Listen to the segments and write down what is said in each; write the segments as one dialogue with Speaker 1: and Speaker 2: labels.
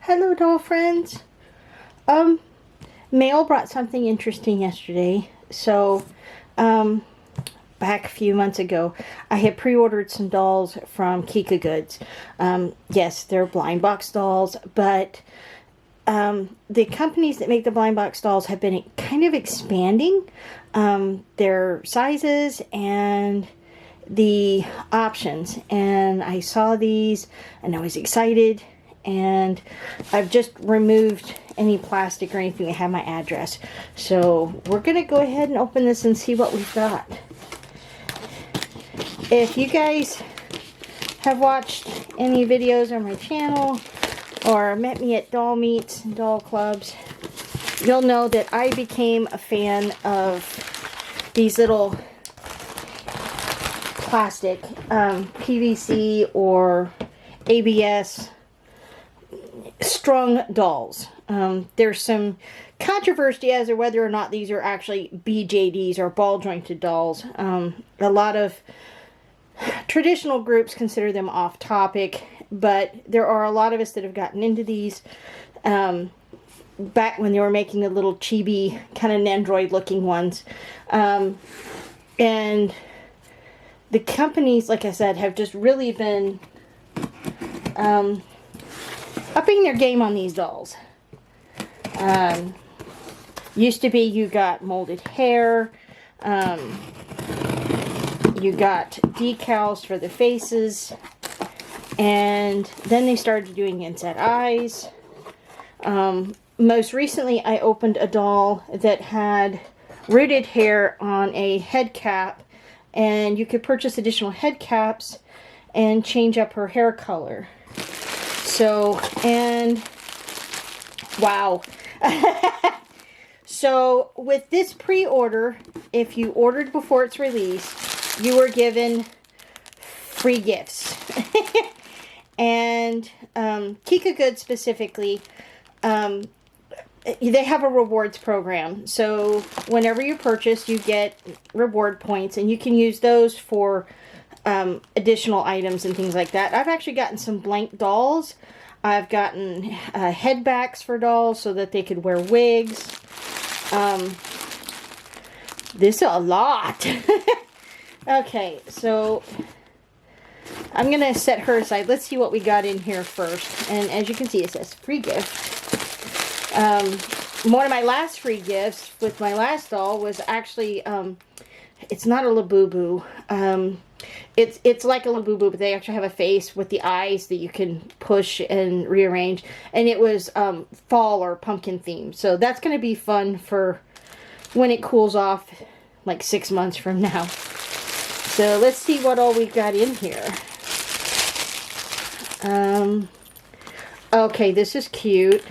Speaker 1: Hello, doll friends. Mail brought something interesting yesterday. So, back a few months ago, I had pre-ordered some dolls from KikaGoods. Yes, they're blind box dolls, but the companies that make the blind box dolls have been kind of expanding their sizes and the options. And I saw these and I was excited. And I've just removed any plastic or anything that had my address. So we're going to go ahead and open this and see what we've got. If you guys have watched any videos on my channel or met me at doll meets and doll clubs, you'll know that I became a fan of these little plastic PVC or ABS strung dolls. There's some controversy as to whether or not these are actually BJDs or ball jointed dolls. A lot of traditional groups consider them off topic, but there are a lot of us that have gotten into these back when they were making the little chibi kind of Nandroid looking ones. And the companies, like I said, have just really been upping their game on these dolls. Used to be you got molded hair, you got decals for the faces, and then they started doing inset eyes. Most recently I opened a doll that had rooted hair on a head cap, and you could purchase additional head caps and change up her hair color. So, and wow. So with this pre-order, if you ordered before it's released, you were given free gifts. And KikaGoods specifically, they have a rewards program. So whenever you purchase, you get reward points, and you can use those for additional items and things like that. I've actually gotten some blank dolls. I've gotten head backs for dolls so that they could wear wigs. This is a lot. Okay, so I'm going to set her aside. Let's see what we got in here first. And as you can see, it says free gift. One of my last free gifts with my last doll was actually, it's not a Labubu. It's like a Labubu, but they actually have a face with the eyes that you can push and rearrange. And it was fall or pumpkin themed. So that's going to be fun for when it cools off like 6 months from now. So let's see what all we've got in here. Okay, this is cute.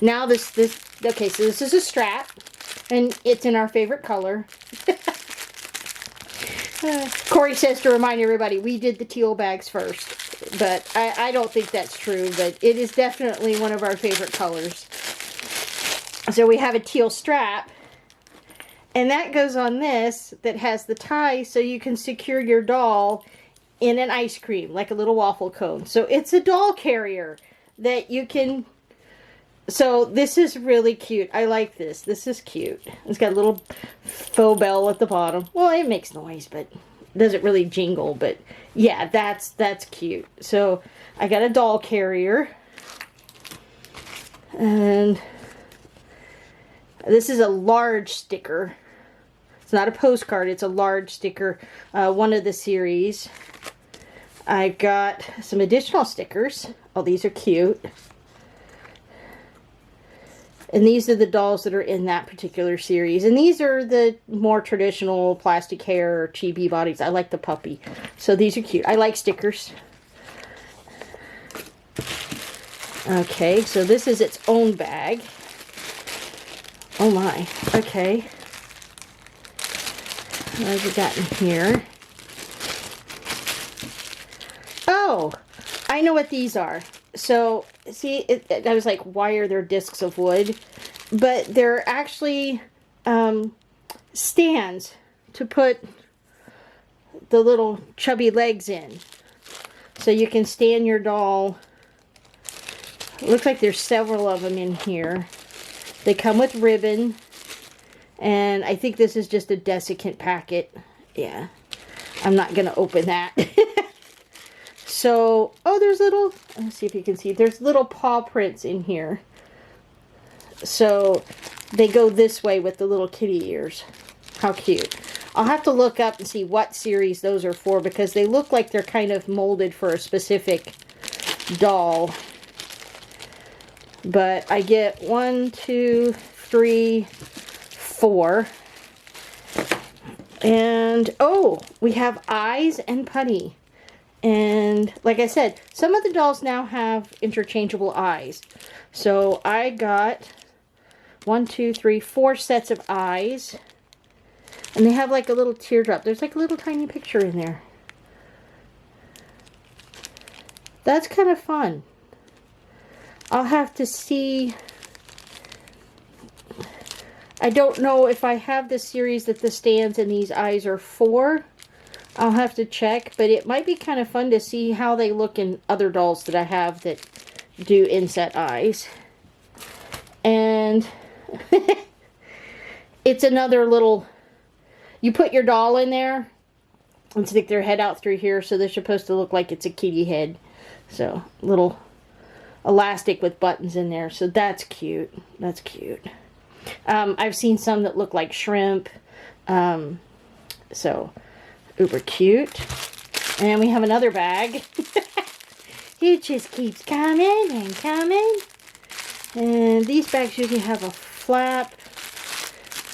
Speaker 1: Now okay, so this is a strap. And it's in our favorite color. Corey says to remind everybody, we did the teal bags first. But I don't think that's true, but it is definitely one of our favorite colors. So we have a teal strap. And that goes on this that has the tie so you can secure your doll in an ice cream, like a little waffle cone. So it's a doll carrier that you can... So this is really cute. I like this. This is cute. It's got a little faux bell at the bottom. Well, it makes noise, but it doesn't really jingle. But yeah, that's cute. So I got a doll carrier. And this is a large sticker. It's not a postcard. It's a large sticker. One of the series. I got some additional stickers. Oh, these are cute. And these are the dolls that are in that particular series. And these are the more traditional plastic hair or chibi bodies. I like the puppy. So these are cute. I like stickers. Okay, so this is its own bag. Oh my. Okay. What have we got in here? Oh! I know what these are. So, see, I was like, why are there discs of wood? But they're actually stands to put the little chubby legs in. So you can stand your doll It looks like there's several of them in here. They come with ribbon. And I think this is just a desiccant packet. Yeah. I'm not going to open that. So, oh, there's little, let's see if you can see. There's little paw prints in here. So, they go this way with the little kitty ears. How cute. I'll have to look up and see what series those are for, because they look like they're kind of molded for a specific doll. But I get 1, 2, 3, 4. And, oh, we have eyes and putty. And like I said, some of the dolls now have interchangeable eyes. So I got 1, 2, 3, 4 sets of eyes. And they have like a little teardrop. There's like a little tiny picture in there. That's kind of fun. I'll have to see. I don't know if I have the series that the stands and these eyes are for. I'll have to check, but it might be kind of fun to see how they look in other dolls that I have that do inset eyes. And it's another little, you put your doll in there and stick their head out through here, so they're supposed to look like it's a kitty head. So, little elastic with buttons in there, so that's cute. That's cute. I've seen some that look like shrimp, so uber cute. And we have another bag. It just keeps coming and coming. And these bags usually have a flap.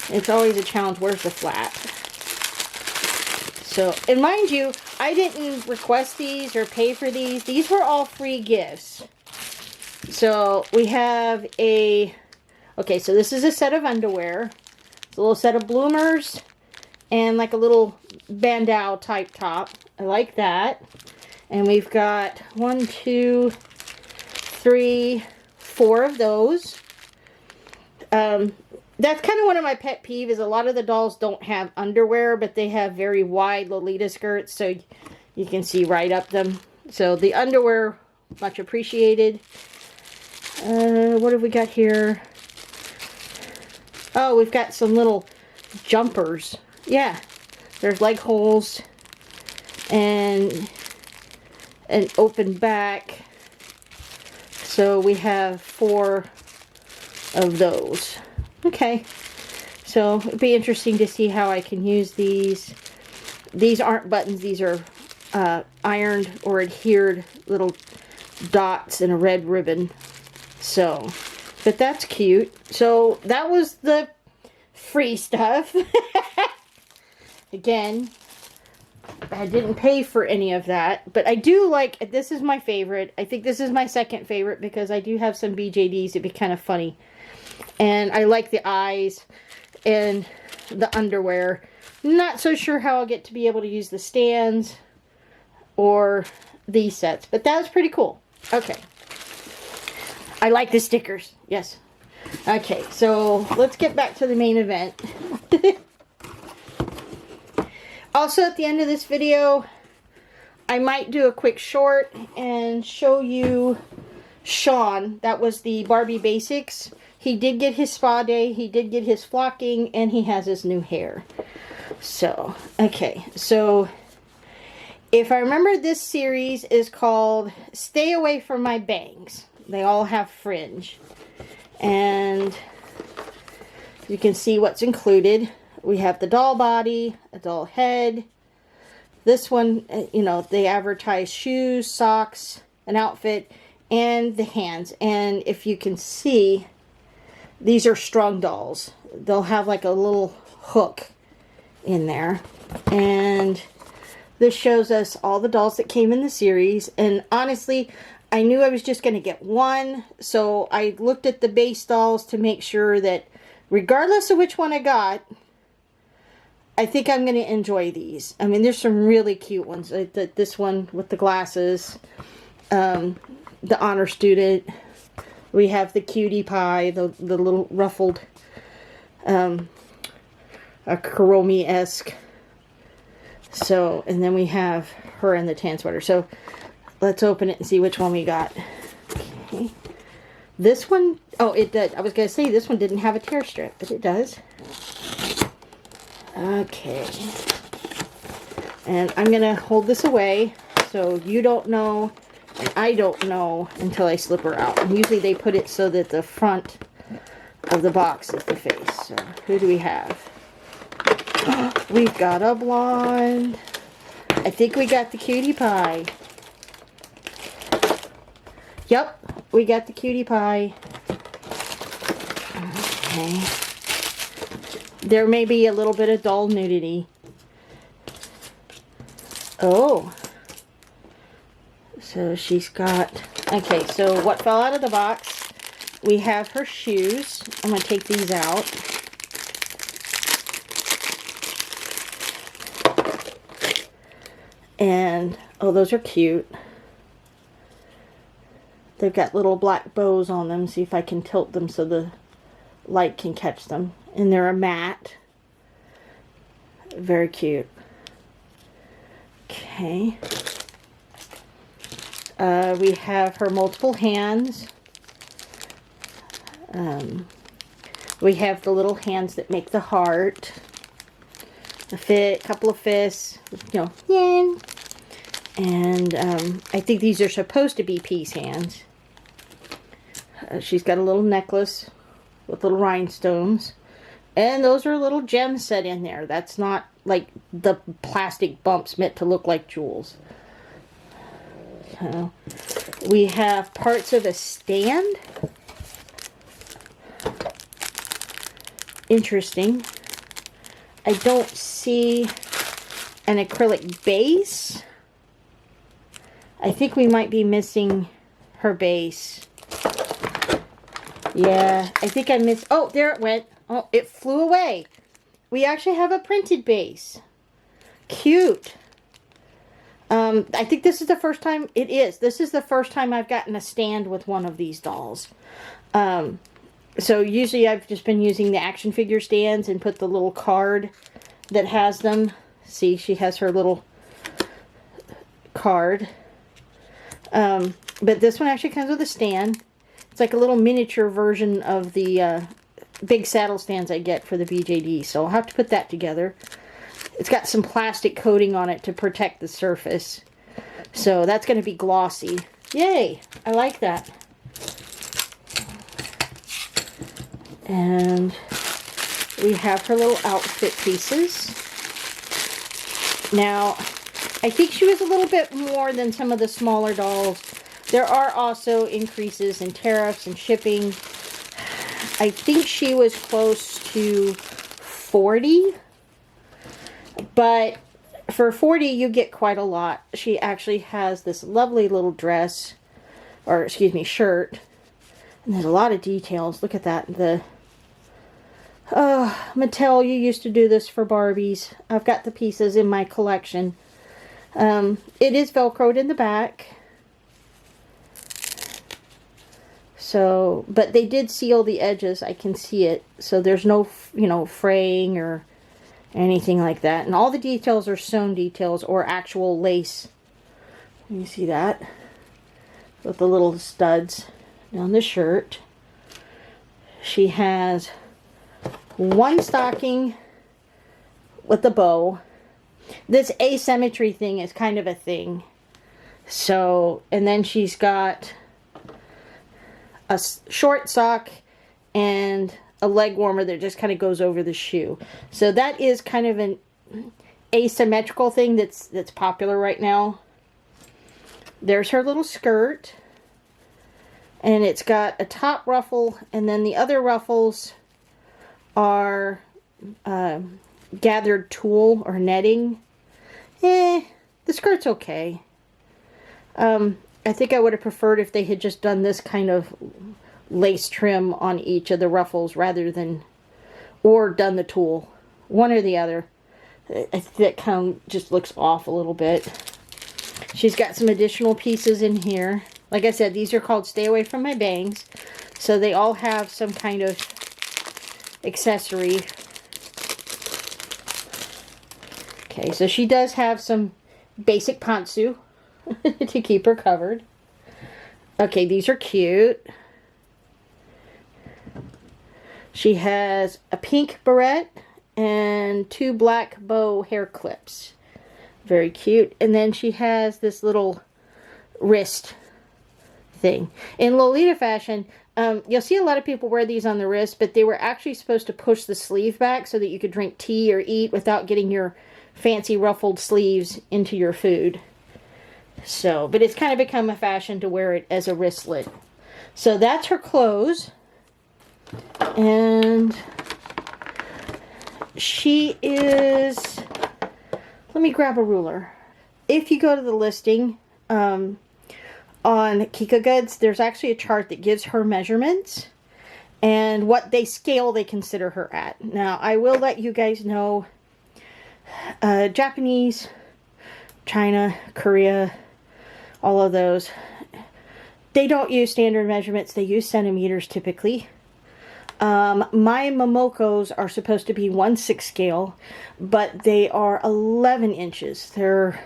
Speaker 1: It's always a challenge. Where's the flap? So, and mind you, I didn't request these or pay for these. These were all free gifts. So, we have a, okay, so this is a set of underwear. It's a little set of bloomers and like a little bandeau type top. I like that. And we've got 1, 2, 3, 4 of those. That's kind of one of my pet peeves, is a lot of the dolls don't have underwear, but they have very wide Lolita skirts, so you can see right up them. So the underwear, much appreciated. What have we got here? Oh, we've got some little jumpers. Yeah, there's leg holes and an open back. So we have 4 of those. Okay, so it'd be interesting to see how I can use these. These aren't buttons, these are ironed or adhered little dots in a red ribbon. So, but that's cute. So that was the free stuff. Again, I didn't pay for any of that, but I do like, this is my favorite. I think this is my second favorite because I do have some BJDs. It'd be kind of funny. And I like the eyes and the underwear. Not so sure how I'll get to be able to use the stands or these sets, but that was pretty cool. Okay. I like the stickers. Yes. Okay, so let's get back to the main event. Also, at the end of this video, I might do a quick short and show you Sean. That was the Barbie Basics. He did get his spa day, he did get his flocking, and he has his new hair. So, okay, so if I remember, this series is called Stay Away From My Bangs. They all have fringe. And you can see what's included. We have the doll body, a doll head. This one, you know, they advertise shoes, socks, an outfit, and the hands. And if you can see, these are strung dolls. They'll have like a little hook in there. And this shows us all the dolls that came in the series. And honestly, I knew I was just going to get one. So I looked at the base dolls to make sure that regardless of which one I got, I think I'm going to enjoy these. I mean, there's some really cute ones. This one with the glasses. The honor student. We have the cutie pie, the little ruffled, a Kuromi-esque. So, and then we have her in the tan sweater. So, let's open it and see which one we got. Okay. This one, oh, it did. I was going to say this one didn't have a tear strip, but it does. Okay. And I'm going to hold this away so you don't know and I don't know until I slip her out. And usually they put it so that the front of the box is the face. So who do we have? We've got a blonde. I think we got the cutie pie. Yep, we got the cutie pie. Okay. There may be a little bit of dull nudity. Oh. So she's got... Okay, so what fell out of the box? We have her shoes. I'm going to take these out. And, oh, those are cute. They've got little black bows on them. See if I can tilt them so the light can catch them. And they're a matte. Very cute. Okay. We have her multiple hands. We have the little hands that make the heart. A couple of fists. You know, yeah. And I think these are supposed to be peace hands. She's got a little necklace with little rhinestones. And those are little gems set in there. That's not like the plastic bumps meant to look like jewels. So we have parts of a stand. Interesting. I don't see an acrylic base. I think we might be missing her base. Yeah, I think I missed... Oh, there it went. Oh, it flew away. We actually have a printed base. Cute. I think this is the first time... It is. This is the first time I've gotten a stand with one of these dolls. So usually I've just been using the action figure stands and put the little card that has them. See, she has her little card. But this one actually comes with a stand. It's like a little miniature version of the big saddle stands I get for the BJD. So I'll have to put that together. It's got some plastic coating on it to protect the surface. So that's going to be glossy. Yay! I like that. And we have her little outfit pieces. Now, I think she was a little bit more than some of the smaller dolls. There are also increases in tariffs and shipping. I think she was close to 40. But for 40, you get quite a lot. She actually has this lovely little dress, or excuse me, shirt. And there's a lot of details. Look at that. Mattel, you used to do this for Barbies. I've got the pieces in my collection. It is Velcroed in the back. So, but they did seal the edges. I can see it. So there's no, fraying or anything like that. And all the details are sewn details or actual lace. You see that? With the little studs down the shirt. She has one stocking with a bow. This asymmetry thing is kind of a thing. So, and then she's got a short sock and a leg warmer that just kind of goes over the shoe. So that is kind of an asymmetrical thing that's popular right now. There's her little skirt. And it's got a top ruffle, and then the other ruffles are gathered tulle or netting. The skirt's okay. I think I would have preferred if they had just done this kind of lace trim on each of the ruffles rather than, or done the tulle. One or the other. I think that kind of just looks off a little bit. She's got some additional pieces in here. Like I said, these are called Stay Away From My Bangs. So they all have some kind of accessory. Okay, so she does have some basic pantsu to keep her covered. Okay, these are cute. She has a pink barrette and 2 black bow hair clips. Very cute. And then she has this little wrist thing. In Lolita fashion, you'll see a lot of people wear these on the wrist, but they were actually supposed to push the sleeve back so that you could drink tea or eat without getting your fancy ruffled sleeves into your food. So, but it's kind of become a fashion to wear it as a wristlet. So that's her clothes. And she is, let me grab a ruler. If you go to the listing on KikaGoods, there's actually a chart that gives her measurements and what they consider her at. Now, I will let you guys know, Japanese, China, Korea, all of those, they don't use standard measurements. They use centimeters typically. My Momokos are supposed to be 1/6 scale, but they are 11 inches. They're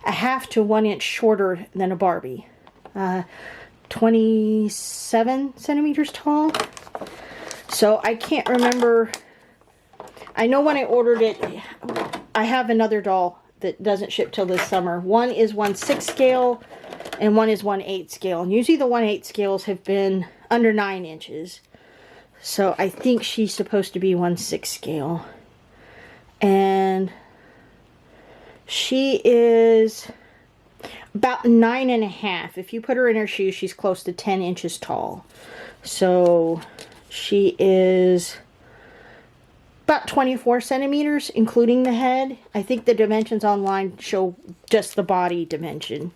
Speaker 1: a half to 1 inch shorter than a Barbie. 27 centimeters tall. So I can't remember. I know when I ordered it, I have another doll that doesn't ship till this summer. One is 1/6 scale and one is 1/8 scale. And usually the 1/8 scales have been under 9 inches. So I think she's supposed to be 1/6 scale. And she is about 9.5. If you put her in her shoes, she's close to 10 inches tall. So she is about 24 centimeters, including the head. I think the dimensions online show just the body dimension.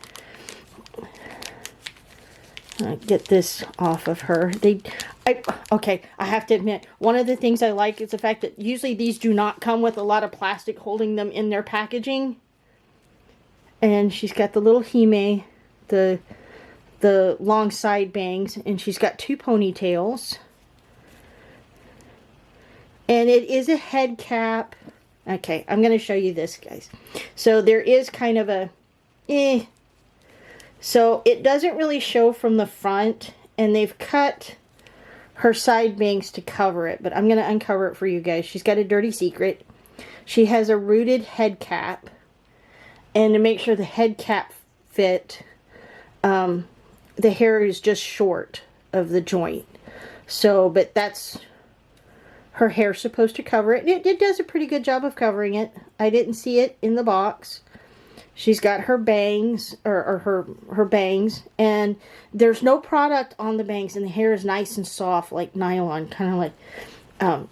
Speaker 1: Get this off of her. Okay, I have to admit, one of the things I like is the fact that usually these do not come with a lot of plastic holding them in their packaging. And she's got the little hime, the long side bangs, and she's got 2 ponytails. And it is a head cap. Okay, I'm going to show you this, guys. So there is kind of a So it doesn't really show from the front, and they've cut her side bangs to cover it, but I'm going to uncover it for you guys. She's got a dirty secret. She has a rooted head cap, and to make sure the head cap fit, the hair is just short of the joint. So, but that's, her hair's supposed to cover it, and it does a pretty good job of covering it. I didn't see it in the box. She's got her bangs, or her bangs, and there's no product on the bangs, and the hair is nice and soft, like nylon, kind of like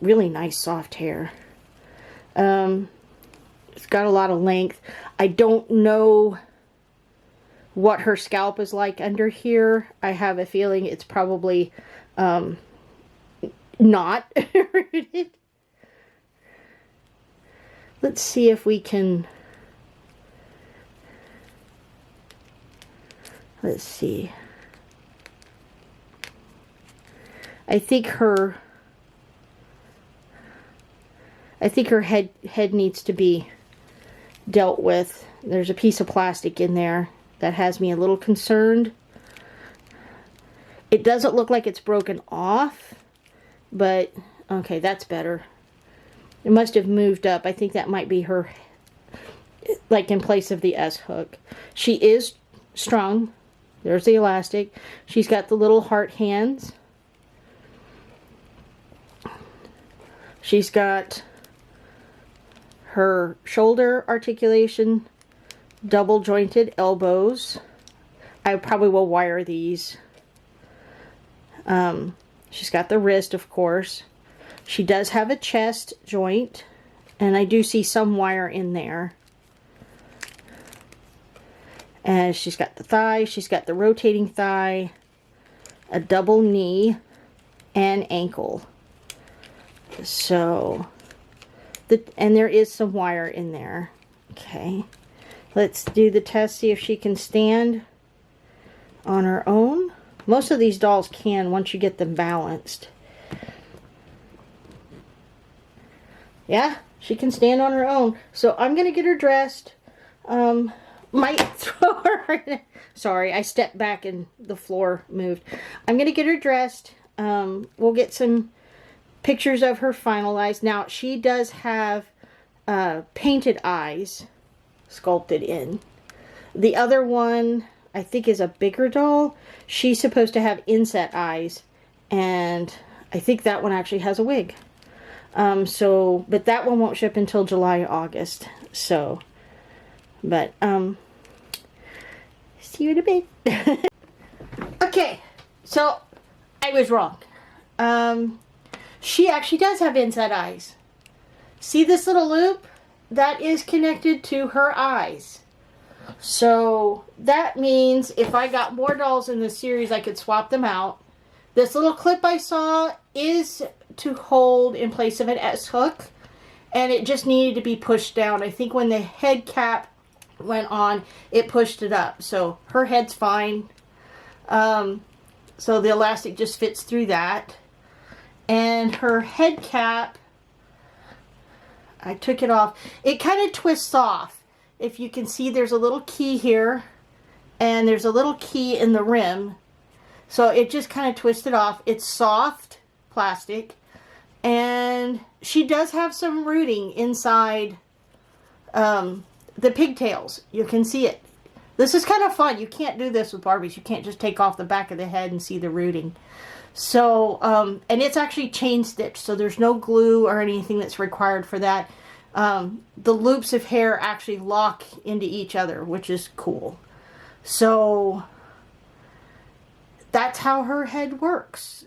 Speaker 1: really nice soft hair. It's got a lot of length. I don't know what her scalp is like under here. I have a feeling it's probably not rooted. Let's see if we can... Let's see. I think her head needs to be dealt with. There's a piece of plastic in there that has me a little concerned. It doesn't look like it's broken off, but okay, that's better. It must have moved up. I think that might be her, like in place of the S hook. She is strung. There's the elastic. She's got the little heart hands. She's got her shoulder articulation, double jointed elbows. I probably will wire these. She's got the wrist, of course. She does have a chest joint, and I do see some wire in there. And she's got the thigh, she's got the rotating thigh, a double knee, and ankle. So, and there is some wire in there. Okay, let's do the test, see if she can stand on her own. Most of these dolls can once you get them balanced. Yeah, she can stand on her own. So I'm going to get her dressed. Might throw her in. Sorry, I stepped back and the floor moved. I'm going to get her dressed. We'll get some pictures of her finalized. Now, she does have painted eyes sculpted in. The other one, I think, is a bigger doll. She's supposed to have inset eyes, and I think that one actually has a wig. But that one won't ship until July, August. So, but, see you in a bit. Okay, so I was wrong. She actually does have inset eyes. See this little loop? That is connected to her eyes. So that means if I got more dolls in this series, I could swap them out. This little clip I saw is to hold in place of an S-hook, and it just needed to be pushed down. I think when the head cap went on, it pushed it up. So her head's fine. So the elastic just fits through that. And her head cap, I took it off. It kind of twists off. If you can see, there's a little key here, and there's a little key in the rim. So it just kind of twisted off. It's soft plastic, and she does have some rooting inside the pigtails. You can see it. This is kind of fun. You can't do this with Barbies. You can't just take off the back of the head and see the rooting. So, and it's actually chain stitched, so there's no glue or anything that's required for that. The loops of hair actually lock into each other, which is cool. So that's how her head works.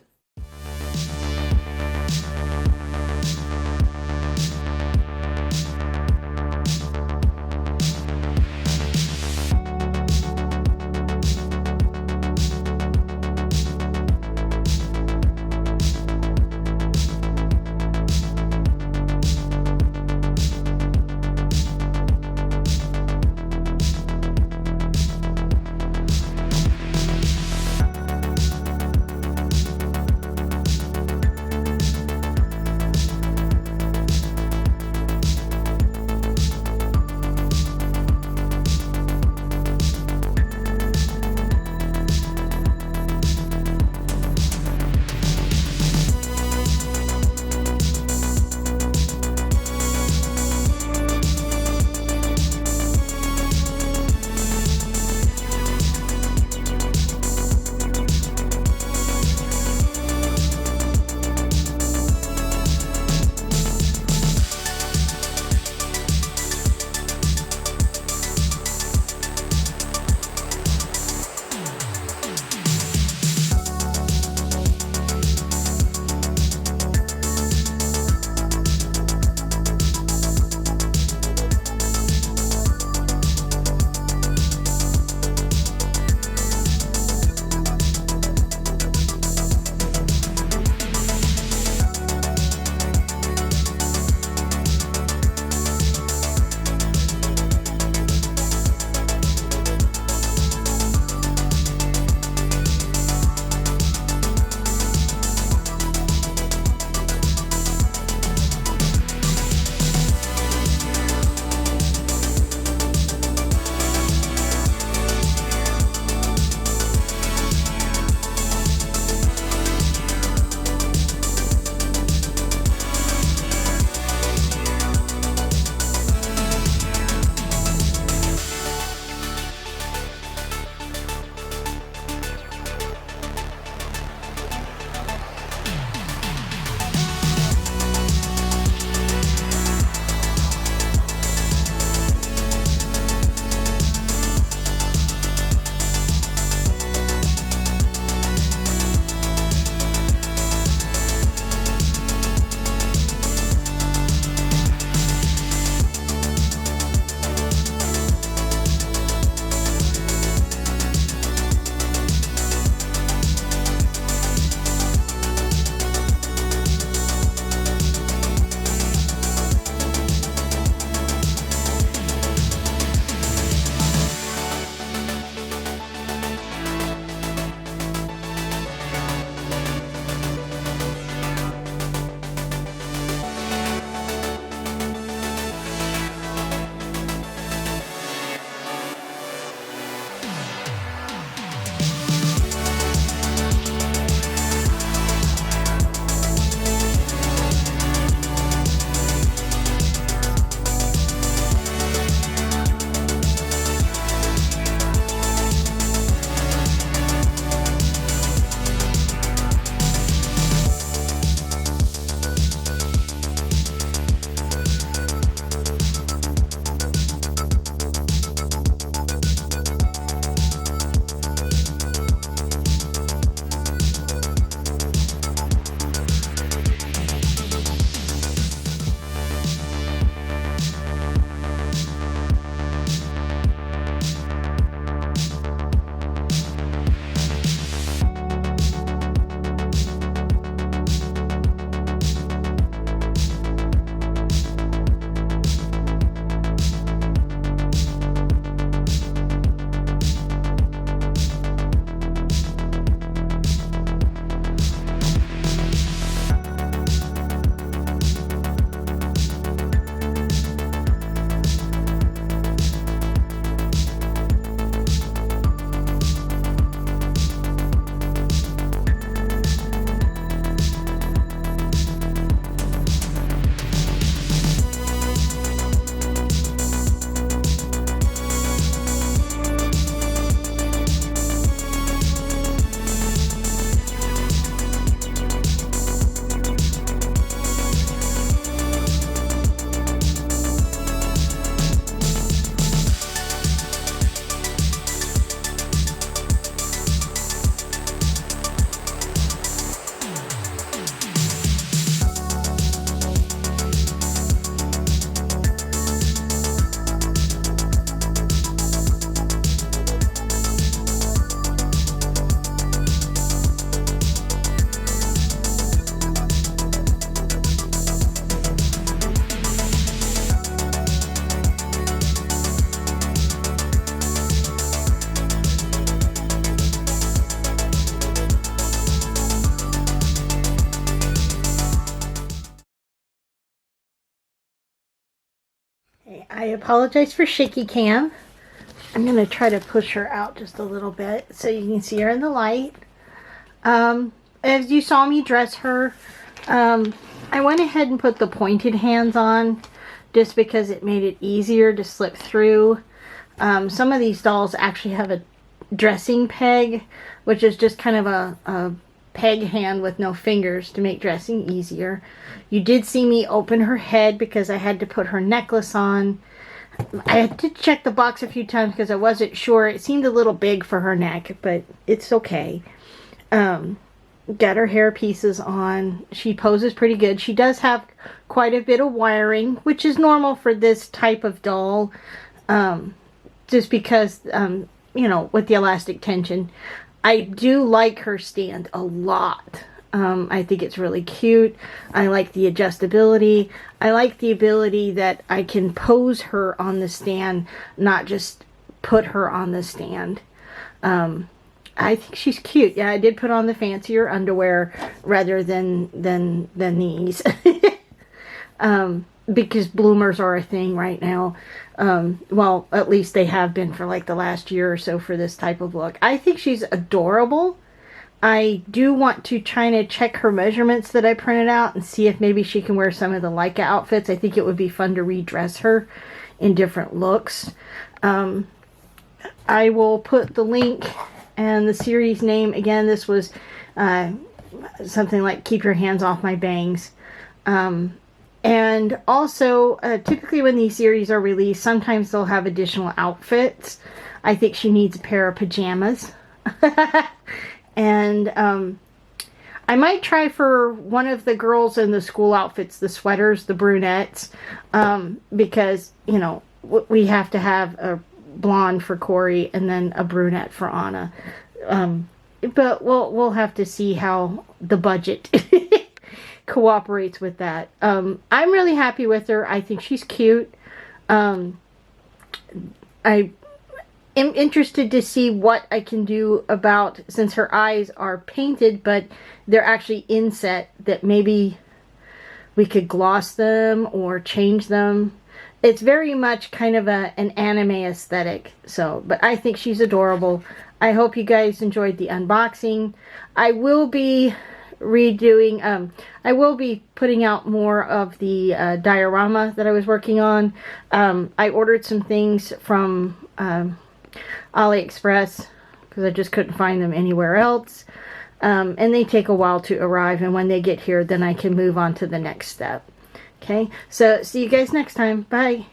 Speaker 1: I apologize for shaky cam. I'm going to try to push her out just a little bit so you can see her in the light. As you saw me dress her, I went ahead and put the pointed hands on just because it made it easier to slip through. Some of these dolls actually have a dressing peg, which is just kind of a peg hand with no fingers to make dressing easier. You did see me open her head because I had to put her necklace on. I had to check the box a few times because I wasn't sure. It seemed a little big for her neck, but it's okay. Got her hair pieces on. She poses pretty good. She does have quite a bit of wiring, which is normal for this type of doll. Just because, you know, with the elastic tension. I do like her stand a lot. I think it's really cute. I like the adjustability. I like the ability that I can pose her on the stand, not just put her on the stand. I think she's cute. Yeah, I did put on the fancier underwear rather than these. Because bloomers are a thing right now. Well, at least they have been for like the last year or so for this type of look. I think she's adorable. I do want to try to check her measurements that I printed out and see if maybe she can wear some of the Licca outfits. I think it would be fun to redress her in different looks. I will put the link and the series name. Again, this was something like Keep Your Hands Off My Bangs. And also, typically when these series are released, sometimes they'll have additional outfits. I think she needs a pair of pajamas. And I might try for one of the girls in the school outfits, the sweaters, the brunettes, because, you know, we have to have a blonde for Corey and then a brunette for Anna. But we'll have to see how the budget cooperates with that. I'm really happy with her. I think she's cute. I am interested to see what I can do about, since her eyes are painted, but they're actually inset, that maybe we could gloss them or change them. It's very much kind of an anime aesthetic. So, but I think she's adorable. I hope you guys enjoyed the unboxing. I will be redoing, I will be putting out more of the diorama that I was working on. I ordered some things from AliExpress because I just couldn't find them anywhere else. And they take a while to arrive, and when they get here, then I can move on to the next step. Okay, so see you guys next time. Bye.